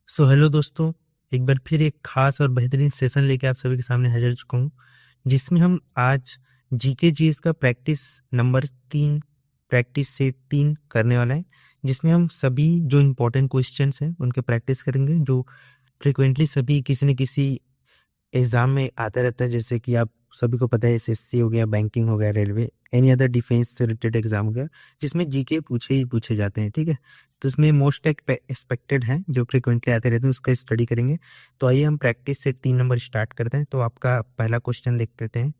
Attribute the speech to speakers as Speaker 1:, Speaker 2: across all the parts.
Speaker 1: Hello दोस्तों, एक बार फिर एक खास और बेहतरीन सेशन लेके आप सभी के सामने हाजिर चुका हूँ, जिसमें हम आज जीके जीएस का प्रैक्टिस नंबर 3 प्रैक्टिस सेट 3 करने वाला है, जिसमें हम सभी जो इम्पोर्टेंट क्वेश्चंस हैं उनके प्रैक्टिस करेंगे, जो फ्रिक्वेंटली सभी किसी न किसी एग्जाम में आता रहता है। जैसे कि आप सभी को पता है, एसएससी हो गया, बैंकिंग हो गया, रेलवे, एनी अदर डिफेंस से रिलेटेड एग्जाम हो गया, जिसमें जीके पूछे ही पूछे जाते हैं। ठीक है, तो इसमें मोस्ट एक्सपेक्टेड है जो फ्रिक्वेंटली आते रहते हैं, उसका स्टडी करेंगे। तो आइए हम प्रैक्टिस से 3 नंबर स्टार्ट करते हैं। तो आपका पहला क्वेश्चन देख लेते हैं।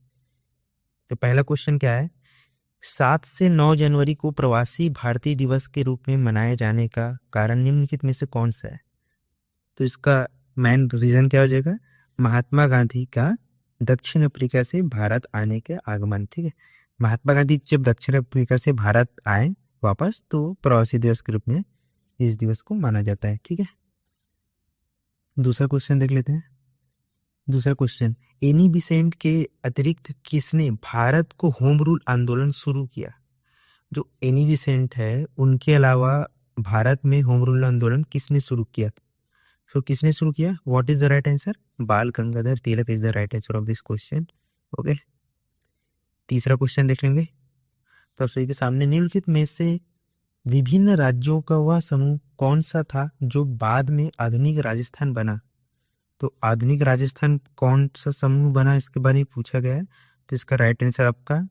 Speaker 1: तो पहला क्वेश्चन क्या है? 7 से 9 जनवरी को प्रवासी भारतीय दिवस के रूप में मनाए जाने का कारण निम्नलिखित में से कौन सा है? तो इसका मेन रीजन क्या हो जाएगा? महात्मा गांधी का दक्षिण अफ्रीका से भारत आने के आगमन। ठीक है, महात्मा गांधी जब दक्षिण अफ्रीका से भारत आए वापस, तो प्रवासी दिवस के रूप में इस दिवस को माना जाता है। ठीक है, दूसरा क्वेश्चन देख लेते हैं। दूसरा क्वेश्चन, एनी बिसेंट के अतिरिक्त किसने भारत को होम रूल आंदोलन शुरू किया? जो एनी बिसेंट है, उनके अलावा भारत में होम रूल आंदोलन किसने शुरू किया? तो किसने शुरू किया? What is the right answer? Bal Gangadhar Tilak is the right answer of this question. Okay, तीसरा क्वेश्चन देख लेंगे। तो आप सभी के सामने, निम्नलिखित में से विभिन्न राज्यों का वह समूह कौन सा था जो बाद में आधुनिक राजस्थान बना? तो आधुनिक राजस्थान कौन सा समूह बना, इसके बारे में पूछा गया है। तो इसका राइट आंसर आपका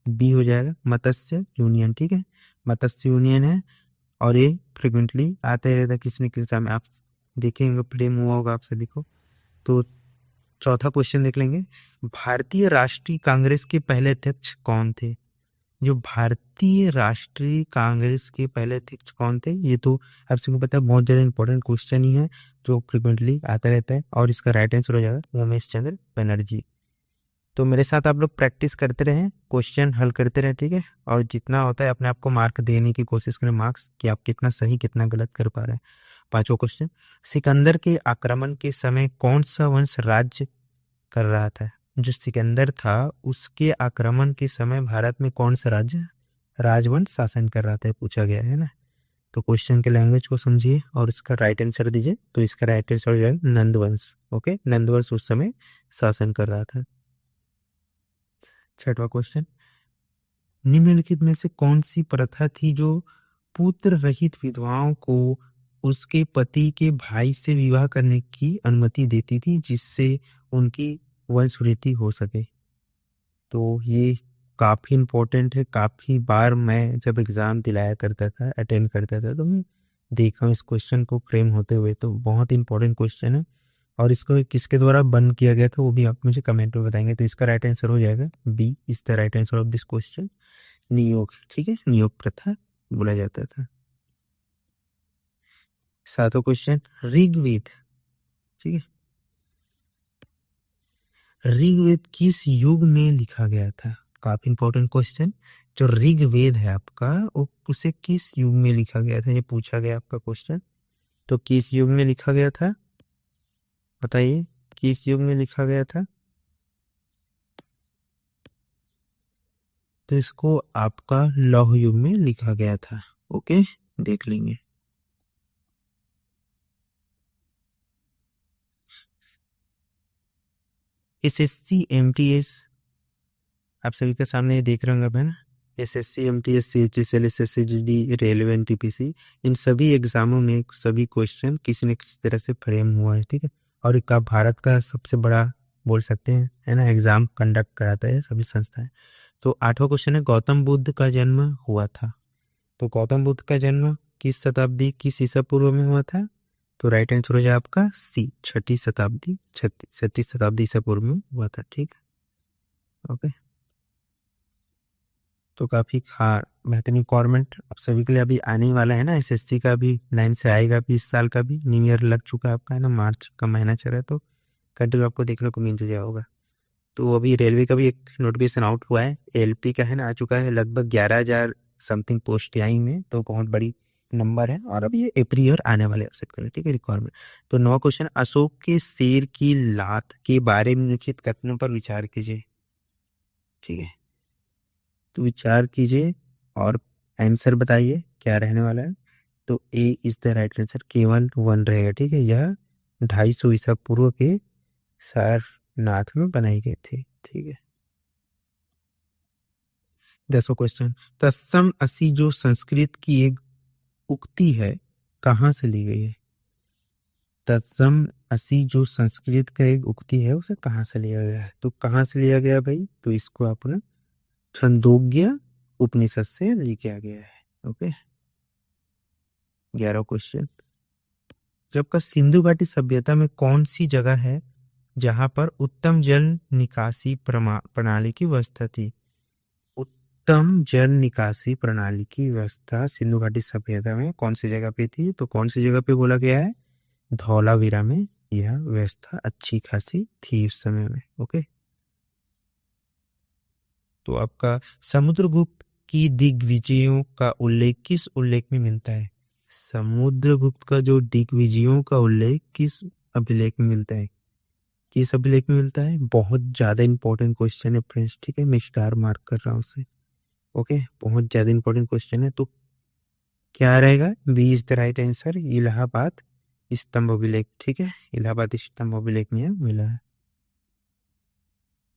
Speaker 1: बी हो जाएगा, मत्स्य यूनियन। ठीक है, मत्स्य यूनियन है, और ये फ्रिक्वेंटली आते रहता है किसी न किसी एग्जाम में, आप देखेंगे, फ्रेम हुआ होगा आप सभी को। तो चौथा क्वेश्चन देख लेंगे। भारतीय राष्ट्रीय कांग्रेस के पहले अध्यक्ष कौन थे? जो भारतीय राष्ट्रीय कांग्रेस के पहले अध्यक्ष कौन थे, ये तो आप सबको पता है, बहुत ज्यादा इंपॉर्टेंट क्वेश्चन ही है जो फ्रिक्वेंटली आता रहता है, और इसका राइट आंसर हो जाएगा उमेश चंद्र बनर्जी। तो मेरे साथ आप लोग प्रैक्टिस करते रहें, क्वेश्चन हल करते रहें। ठीक है, और जितना होता है अपने आप को मार्क देने की कोशिश करें, मार्क्स, कि आप कितना सही कितना गलत कर पा रहे हैं। पांचवा क्वेश्चन, सिकंदर के आक्रमण के समय कौन सा वंश राज्य कर रहा था? जो सिकंदर था, उसके आक्रमण के समय भारत में कौन सा राज्य राजवंश शासन कर रहा था, पूछा गया है ना। तो क्वेश्चन के लैंग्वेज को समझिए और इसका राइट आंसर दीजिए। तो इसका राइट आंसर हो जाएगा नंदवंश। ओके, नंदवंश उस समय शासन कर रहा था। छठवां क्वेश्चन, निम्नलिखित में से कौन सी प्रथा थी जो पुत्र रहित विधवाओं को उसके पति के भाई से विवाह करने की अनुमति देती थी, जिससे उनकी वंशवृद्धि हो सके? तो ये काफी इंपॉर्टेंट है। काफी बार मैं जब एग्जाम दिलाया करता था, अटेंड करता था, तो मैं देखा हूँ इस क्वेश्चन को फ्रेम होते हुए। तो बहुत इंपॉर्टेंट क्वेश्चन है, और इसको किसके द्वारा बंद किया गया था वो भी आप मुझे कमेंट में बताएंगे। तो इसका राइट आंसर हो जाएगा B is the right answer of this question, नियोग। ठीक है, नियोग प्रथा बोला जाता था। सातवां क्वेश्चन, ऋग्वेद। ठीक है, ऋग्वेद किस युग में लिखा गया था? काफी इंपॉर्टेंट क्वेश्चन। जो ऋग्वेद है आपका, वो उसे किस युग में लिखा गया था, ये पूछा गया आपका क्वेश्चन। तो किस युग में लिखा गया था, बताइए, किस युग में लिखा गया था? तो इसको आपका लौह युग में लिखा गया था। ओके, देख लेंगे। एसएससी एमटीएस आप सभी के सामने देख रहे होंगे, है ना। SSC MTS CHSL SSC GD railway NTPC, इन सभी एग्जामों में सभी क्वेश्चन किसी न किसी तरह से फ्रेम हुआ है। ठीक है, और एक भारत का सबसे बड़ा बोल सकते हैं, है ना, एग्जाम कंडक्ट कराता है सभी संस्थाएं। तो आठवां क्वेश्चन है, गौतम बुद्ध का जन्म हुआ था। तो गौतम बुद्ध का जन्म किस शताब्दी, किस ईसा पूर्व में हुआ था? तो राइट आंसर हो जाए आपका सी, छठी शताब्दी, 36 शताब्दी ईसा पूर्व में हुआ था। ठीक है, ओके। तो काफी बेहतरीन रिक्वायरमेंट आप सभी के लिए अभी आने ही वाला है ना। एसएससी का भी लाइन से आएगा भी, इस साल का भी न्यू ईयर लग चुका है आपका, है ना, मार्च का महीना चल रहा है, तो कंटिन्यू आपको देखने को मिल जाएगा होगा। तो अभी रेलवे का भी एक नोटिफिकेशन आउट हुआ है, एलपी का, है ना, आ चुका है। लगभग 11,000 समथिंग पोस्ट आई में, तो बहुत बड़ी नंबर है, और अभी ये एवरी ईयर आने वाले सबके लिए। ठीक है, रिक्वायरमेंट। तो 9 क्वेश्चन, अशोक के शेर की लात के बारे में निम्नलिखित कथनों पर विचार कीजिए। ठीक है, तो विचार कीजिए और आंसर बताइए क्या रहने वाला है। तो ए इज द राइट आंसर, केवल 1 रहेगा। ठीक है, यह 250 ईसा पूर्व के सारनाथ में बनाई गई थी। ठीक है, 10वां क्वेश्चन, तत्सम असी जो संस्कृत की एक उक्ति है कहाँ से ली गई है? तत्सम असी जो संस्कृत का एक उक्ति है उसे कहाँ से लिया गया है? तो कहाँ से लिया गया भाई? तो इसको अपना छंदोग्य उपनिषद से लिया गया है। ओके, 11वां क्वेश्चन, जब का सिंधु घाटी सभ्यता में कौन सी जगह है जहां पर उत्तम जल निकासी प्रणाली की व्यवस्था थी? उत्तम जल निकासी प्रणाली की व्यवस्था सिंधु घाटी सभ्यता में कौन सी जगह पे थी? तो कौन सी जगह पे बोला गया है? धौलावीरा में यह व्यवस्था अच्छी खासी थी उस समय में। ओके, तो आपका समुद्रगुप्त की दिग्विजयों का उल्लेख किस उल्लेख में मिलता है? समुद्रगुप्त का जो दिग्विजयों का उल्लेख किस अभिलेख में मिलता है? किस अभिलेख में मिलता है? बहुत ज्यादा इंपॉर्टेंट क्वेश्चन है फ्रेंड्स। ठीक है, मैं स्टार मार्क कर रहा हूँ उसे। ओके, बहुत ज्यादा इंपॉर्टेंट क्वेश्चन है। तो क्या रहेगा? B is the right answer, Allahabad स्तंभ अभिलेख। ठीक है, इलाहाबाद स्तंभ अभिलेख में मिला है।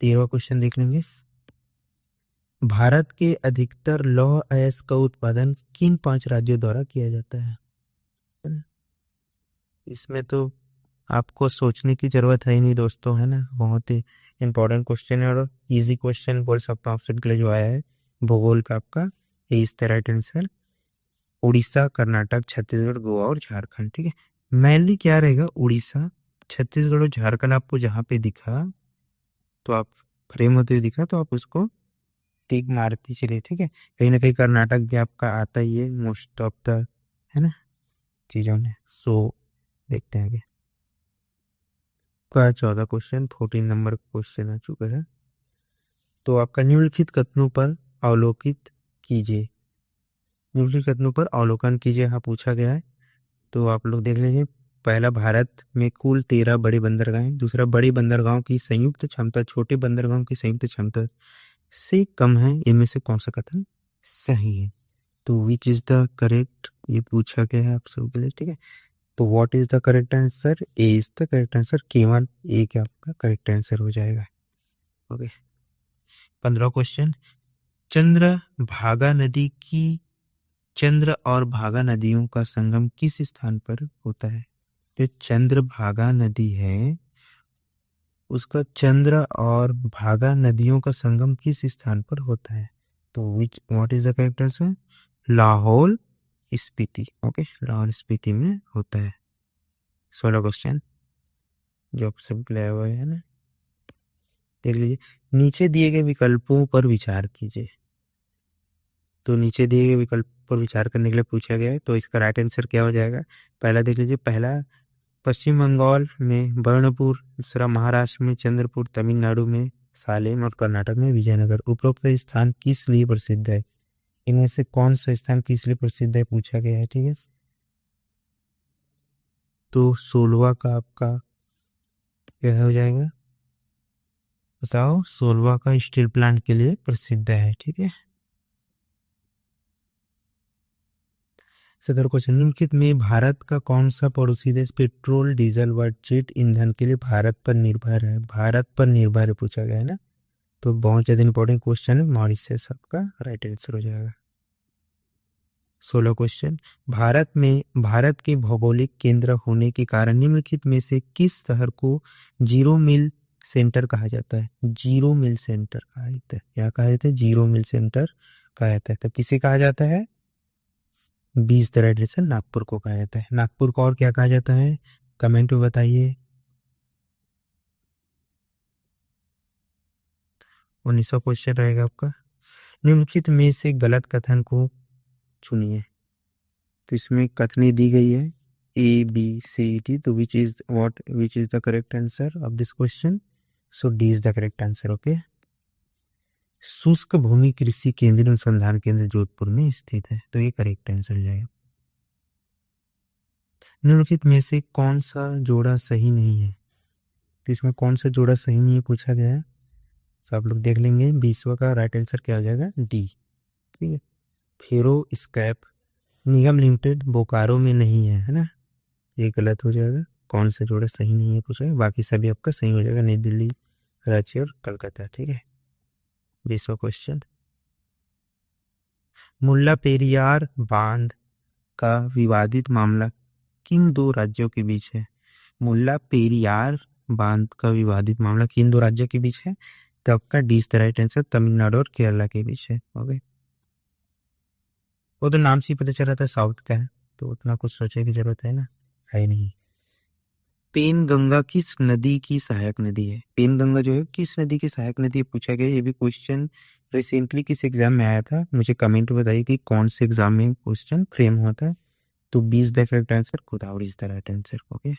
Speaker 1: 13वां क्वेश्चन देख लेंगे, भारत के अधिकतर लौह अयस्क का उत्पादन किन 5 राज्यों द्वारा किया जाता है? इसमें तो आपको सोचने की जरूरत है ही नहीं दोस्तों, है ना। बहुत ही इंपॉर्टेंट क्वेश्चन है और इजी क्वेश्चन बोल सकता हूँ आपसे के लिए जो आया है भूगोल का आपका। A is the right answer, Odisha, Karnataka, Chhattisgarh, Goa और झारखंड। ठीक है, मेनली क्या रहेगा? उड़ीसा, छत्तीसगढ़ और झारखंड आपको जहाँ पे दिखा तो आप फ्रेम होते हुए दिखा तो आप उसको टिक मारती चलिए। ठीक है, कहीं ना कहीं कर्नाटक भी आपका आता ही है मोस्ट ऑफ द, है ना, चीजों ने। सो देखते हैं आगे का 14 क्वेश्चन, 14 नंबर क्वेश्चन आ चुका है। तो आपका निम्नलिखित कथनों पर अवलोकित कीजिए, निम्नलिखित कथनों पर अवलोकन कीजिए, यहाँ पूछा गया है। तो आप लोग देख लीजिए, पहला, भारत में कुल 13 बड़े बंदरगाह हैं। दूसरा, बड़ी बंदरगाहों की संयुक्त क्षमता छोटे बंदरगाहों की संयुक्त क्षमता से कम है। इनमें से कौन सा कथन सही है? तो विच इज द करेक्ट, ये पूछा गया है आप सबके लिए। ठीक है, तो what is the correct answer? A is the correct answer, केवल ए क्या आपका करेक्ट आंसर हो जाएगा। ओके, 15वां क्वेश्चन, चंद्र और भागा नदियों का संगम किस स्थान पर होता है? जो चंद्रभागा नदी है उसका चंद्र और भागा नदियों का संगम किस स्थान पर होता है? तो विच what is the correct answer? Lahaul Spiti. Okay, Lahaul Spiti में होता है। 16 क्वेश्चन जो आप सब लाया हुआ है ना, देख लीजिए, नीचे दिए गए विकल्पों पर विचार कीजिए। तो नीचे दिए गए विकल्प पर विचार करने के लिए पूछा गया है, तो इसका राइट आंसर क्या हो जाएगा? पहला देख लीजिए, पहला पश्चिम बंगाल में बर्णपुर, दूसरा महाराष्ट्र में चंद्रपुर, तमिलनाडु में सालेम और कर्नाटक में विजयनगर। उपरोक्त स्थान किस लिए प्रसिद्ध है? इनमें से कौन सा स्थान किस लिए प्रसिद्ध है पूछा गया है। ठीक है, तो 16वां का आपका क्या हो जाएगा? बताओ, 16वां का स्टील प्लांट के लिए प्रसिद्ध है। ठीक है, 17 क्वेश्चन, निम्नलिखित में भारत का कौन सा पड़ोसी देश पेट्रोल, डीजल व जेट ईंधन के लिए भारत पर निर्भर है? भारत पर निर्भर है पूछा गया है ना, तो बहुत ज्यादा इंपॉर्टेंट क्वेश्चन है। मॉरिशस आपका राइट आंसर हो जाएगा। 16 क्वेश्चन, भारत के भौगोलिक केंद्र होने के कारण निम्नलिखित में से किस शहर को जीरो मिल सेंटर कहा जाता है? जीरो मिल सेंटर कहा जाता है, क्या कहा जाता है? जीरो मिल सेंटर कहा जाता है। तब किसे कहा जाता है? 20 द राइट आंसर, नागपुर को कहा जाता है। नागपुर को और क्या कहा जाता है? कमेंट में बताइए। 19वां क्वेश्चन रहेगा आपका, निम्नलिखित में से गलत कथन को चुनिए। तो इसमें कथनी दी गई है ए बी सी डी, तो which is the correct answer of this question? So D is the correct answer. Okay, शुष्क भूमि कृषि केंद्रीय अनुसंधान केंद्र जोधपुर में स्थित है, तो ये करेक्ट आंसर हो जाएगा। निम्नलिखित में से कौन सा जोड़ा सही नहीं है? तो इसमें कौन सा जोड़ा सही नहीं है पूछा गया है, तो आप लोग देख लेंगे। 20वां का राइट आंसर क्या हो जाएगा? डी। ठीक है, फेरो स्क्रैप निगम लिमिटेड बोकारो में नहीं है ना, ये गलत हो जाएगा। कौन से जोड़े सही नहीं है पूछा है, बाकी सभी आपका सही हो जाएगा, नई दिल्ली, रांची और कलकत्ता। ठीक है, 20वां क्वेश्चन, मुल्ला पेरियार बांध का विवादित मामला किन दो राज्यों के बीच है? मुल्ला पेरियार बांध का विवादित मामला किन दो राज्यों के बीच है? तो आपका D is the right answer, Tamil Nadu और केरला के बीच है। ओके, वो तो नाम से ही पता चल रहा था साउथ का है, तो उतना कुछ सोचने की जरूरत है ना, है नहीं। पेनगंगा किस नदी की सहायक नदी है? पेनगंगा जो है किस नदी की सहायक नदी है पूछा गया। ये भी क्वेश्चन रिसेंटली किस एग्जाम में आया था, मुझे कमेंट में बताइए कि कौन से एग्जाम में क्वेश्चन फ्रेम हुआ था। तो 20 the correct answer, Godavari is the right answer. Okay,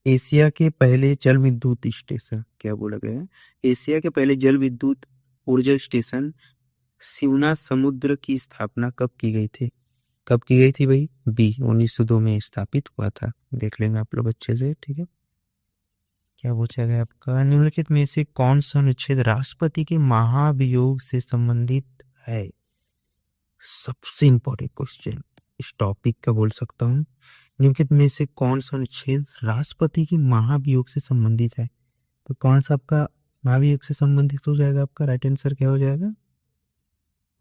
Speaker 1: Asia के पहले जल विद्युत स्टेशन, क्या बोला गया है? एशिया के पहले जल विद्युत ऊर्जा स्टेशन शिवना समुद्र की स्थापना कब की गई थी? कब की गई थी भाई? बी 1902 में स्थापित हुआ था। देख लेंगे आप लोग अच्छे से। ठीक है, क्या पूछा गया आपका, निम्नलिखित में से कौन सा अनुच्छेद राष्ट्रपति के महाभियोग से संबंधित है? सबसे इंपॉर्टेंट क्वेश्चन इस टॉपिक का बोल सकता हूँ, निम्नलिखित में से कौन सा अनुच्छेद राष्ट्रपति के महाभियोग से संबंधित है? तो कौन सा आपका महाभियोग से संबंधित हो जाएगा? आपका राइट आंसर क्या हो जाएगा?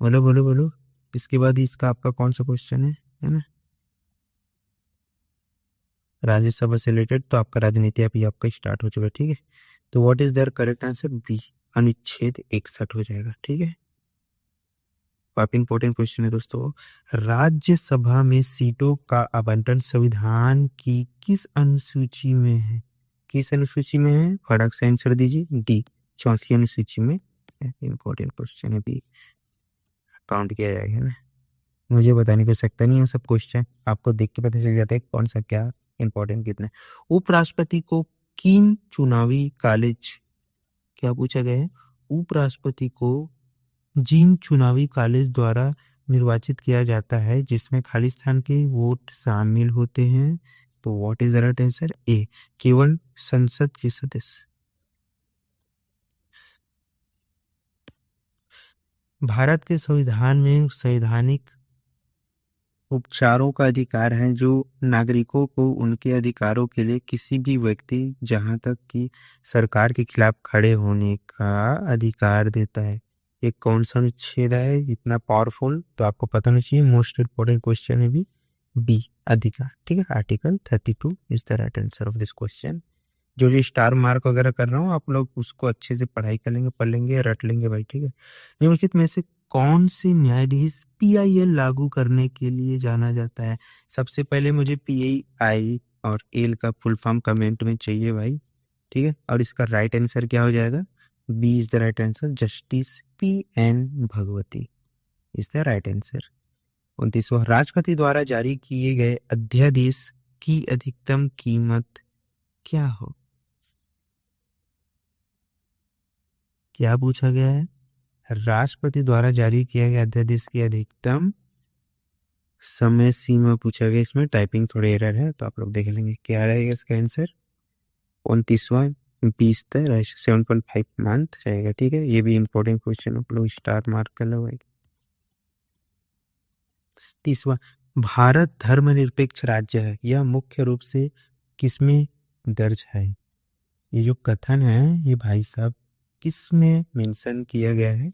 Speaker 1: बोलो बोलो बोलो। इसके बाद इसका आपका कौन सा क्वेश्चन है ना, राज्यसभा से रिलेटेड, तो आपका राजनीति अभी आपका स्टार्ट हो चुका है। ठीक है, तो what is their correct answer? B अनुच्छेद 61 हो जाएगा। ठीक है, काफी इंपॉर्टेंट क्वेश्चन है दोस्तों। राज्यसभा में सीटों का आवंटन संविधान की किस अनुसूची में है? किस अनुसूची में है? फटाक से आंसर दीजिए। डी 4वीं अनुसूची में। इंपॉर्टेंट क्वेश्चन है, बी काउंट किया जाएगा ना, मुझे बताने की आवश्यकता नहीं है, सब क्वेश्चन आपको देख के पता चल जाता है कौन सा क्या इंपॉर्टेंट कितना है। उपराष्ट्रपति को किन चुनावी कॉलेज, क्या पूछा गया है? उपराष्ट्रपति को जिन चुनावी कॉलेज द्वारा निर्वाचित किया जाता है जिसमें खालिस्तान के वोट शामिल होते हैं, तो what is the right answer? A केवल संसद के सदस्य। भारत के संविधान में संवैधानिक उपचारों का अधिकार है जो नागरिकों को उनके अधिकारों के लिए किसी भी व्यक्ति जहां तक कि सरकार के खिलाफ खड़े होने का अधिकार देता है। ये कौन सा अनुच्छेद है इतना पावरफुल? तो आपको पता होना चाहिए, मोस्ट इम्पोर्टेंट क्वेश्चन है भी, बी अधिकार। ठीक है, article 32 is the right answer of this question. जो जो स्टार मार्क वगैरह कर रहा हूँ आप लोग उसको अच्छे से पढ़ाई कर लेंगे, पढ़ लेंगे, रट लेंगे भाई। ठीक है, निम्नलिखित में से कौन से न्यायाधीश पीआईएल लागू करने के लिए जाना जाता है? सबसे पहले मुझे पीआई और एल का फुल फॉर्म कमेंट में चाहिए भाई। ठीक है, और इसका राइट आंसर क्या हो जाएगा? B is the right answer, justice PN Bhagwati is the right answer. 29वां, राष्ट्रपति द्वारा जारी किए गए अध्यादेश की अधिकतम कीमत क्या हो? क्या पूछा गया है? राष्ट्रपति द्वारा जारी किया गया अध्यादेश की अधिकतम समय सीमा पूछा गया। इसमें टाइपिंग थोड़े एरर है तो आप लोग देख लेंगे क्या रहेगा इसका आंसर। 29वां 20 तक 7.5 मंथ रहेगा। ठीक है, ये भी इंपॉर्टेंट क्वेश्चन आप लोग स्टार मार्क कर लो भाई। 30वां, भारत धर्मनिरपेक्ष राज्य है, यह मुख्य रूप से किसमें दर्ज है? ये जो कथन है ये भाई साहब किस में मेंशन किया गया है?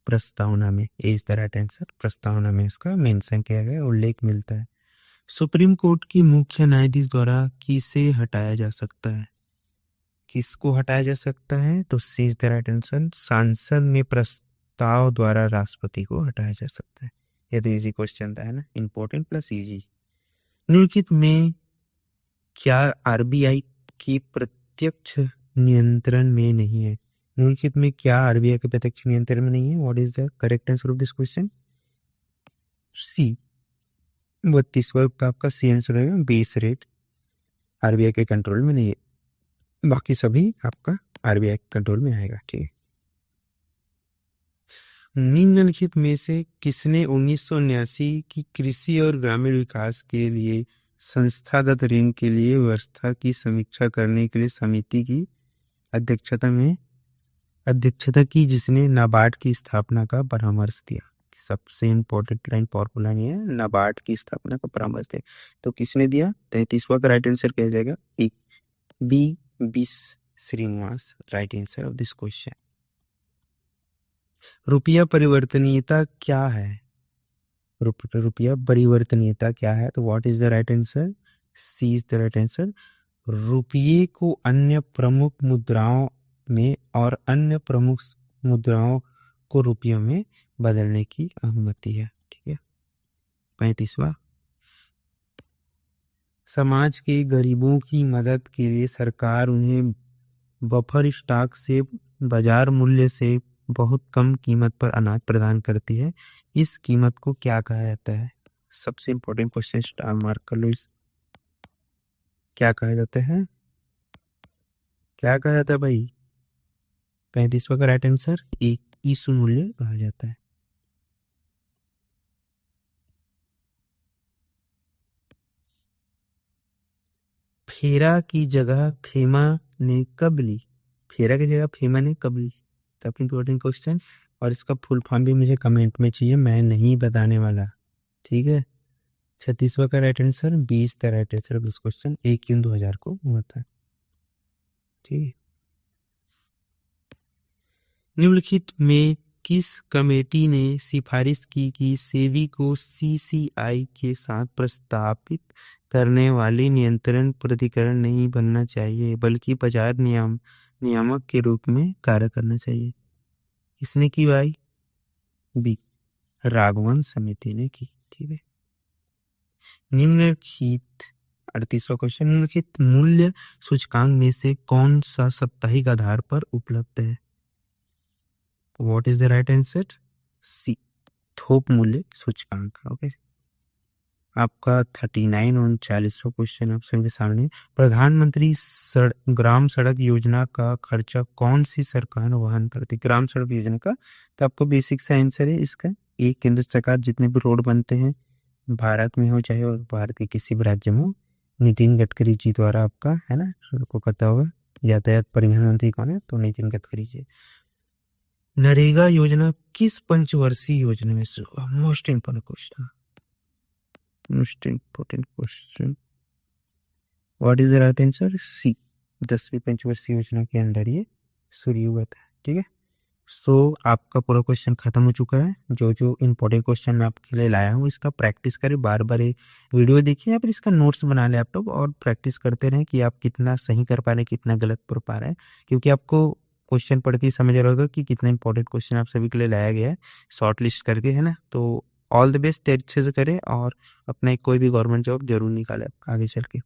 Speaker 1: प्रस्तावना में। ए इज द राइट आंसर, प्रस्तावना में इसका मेंशन किया गया, उल्लेख मिलता है। सुप्रीम कोर्ट की मुख्य न्यायाधीश द्वारा किसे हटाया जा सकता है? किसको हटाया जा सकता है? तो सी इज द राइट आंसर, सांसद में प्रस्ताव द्वारा राष्ट्रपति को हटाया जा सकता है। ये तो इजी क्वेश्चन था है ना, इंपॉर्टेंट प्लस इजी। निम्नलिखित में क्या आरबीआई की प्रत्यक्ष नियंत्रण में नहीं है? निम्नलिखित में क्या आरबीआई के प्रत्यक्ष नियंत्रण में नहीं है? What is the correct answer of this question? C 32वां का आपका सी आंसर रहेगा, बेस रेट आरबीआई के कंट्रोल में नहीं है, बाकी सभी आपका आरबीआई के कंट्रोल में आएगा। ठीक है, निम्नलिखित में से किसने 1979 की कृषि और ग्रामीण विकास के लिए संस्थागत ऋण के लिए व्यवस्था की समीक्षा करने के लिए समिति की अध्यक्षता की जिसने नाबार्ड की स्थापना का परामर्श दिया? सबसे इम्पोर्टेंट लाइन फॉर्मूला नहीं है, नाबार्ड की स्थापना का परामर्श है। तो किसने दिया? 33वां का राइट आंसर क्या जाएगा? A, B Srinivas right answer of this question. रुपया परिवर्तनीयता क्या है? रुपया परिवर्तनीयता क्या है? तो what is the right answer? C is the right answer. रुपये को अन्य प्रमुख मुद्राओं में और अन्य प्रमुख मुद्राओं को रुपयों में बदलने की अनुमति है। ठीक है। 35वां, समाज के गरीबों की मदद के लिए सरकार उन्हें बफर स्टॉक से बाजार मूल्य से बहुत कम कीमत पर अनाज प्रदान करती है। इस कीमत को क्या कहा जाता है? सबसे इंपॉर्टेंट क्वेश्चन, स्टार मार्क कर लो इस। क्या कहा जाता है? क्या कहा जाता है भाई? 35वां का राइट आंसर ए, ईसु मूल्य कहा जाता है। फेरा की जगह फेमा ने कब ली? फेरा की जगह फेमा ने कब ली? सबसे इंपॉर्टेंट क्वेश्चन, और इसका फुल फॉर्म भी मुझे कमेंट में चाहिए, मैं नहीं बताने वाला। ठीक है। 36वां का राइट आंसर, 20 का right answer of this question 1 जून 2000 को हुआ था। ठीक है। निम्नलिखित में किस कमेटी ने सिफारिश की कि सेबी को सीसीआई के साथ प्रस्तावित करने वाली नियंत्रण प्राधिकरण नहीं बनना चाहिए बल्कि बाजार नियामक के रूप में कार्य करना चाहिए? इसने की भाई? बी, राघवन समिति ने की। ठीक है। निम्नलिखित 38वां क्वेश्चन, निम्नलिखित मूल्य सूचकांक में से कौन सा साप्ताहिक आधार पर उपलब्ध है? What is the right answer? C, थोक मूल्य सूचकांक। ओके। आपका 39 और 40वां क्वेश्चन आप सबके सामने, प्रधानमंत्री ग्राम सड़क योजना का खर्चा कौन सी सरकार वहन करती? ग्राम सड़क योजना का, तो आपको बेसिक सा आंसर है इसका, एक केंद्र सरकार। जितने भी रोड बनते हैं भारत में हो चाहे और भारत के किसी भी राज्य में हो, नितिन गडकरी जी द्वारा आपका, है ना, को पता होगा। यातायात परिवहन मंत्री कौन है? तो नितिन गडकरी जी। नरेगा योजना किस पंचवर्षीय योजना में से हुआ? Most important question, most important question. What is the right answer? C, 10वीं पंचवर्षीय योजना के अंडर ये शुरू हुआ था। ठीक है। सो आपका पूरा क्वेश्चन खत्म हो चुका है। जो जो इंपॉर्टेंट क्वेश्चन मैं आपके लिए लाया हूँ इसका प्रैक्टिस करें, बार बार ये वीडियो देखिए या फिर इसका नोट्स बना लें आप लोग, और प्रैक्टिस करते रहें कि आप कितना सही कर पा रहे हैं, कितना गलत कर पा रहे हैं, क्योंकि आपको क्वेश्चन पढ़ के समझ रहा होगा कि कितना इंपॉर्टेंट क्वेश्चन आप सभी के लिए लाया गया है शॉर्ट लिस्ट करके, है ना। तो ऑल द बेस्ट, अच्छे से करें और अपना कोई भी गवर्नमेंट जॉब जरूर निकालें आगे चल के।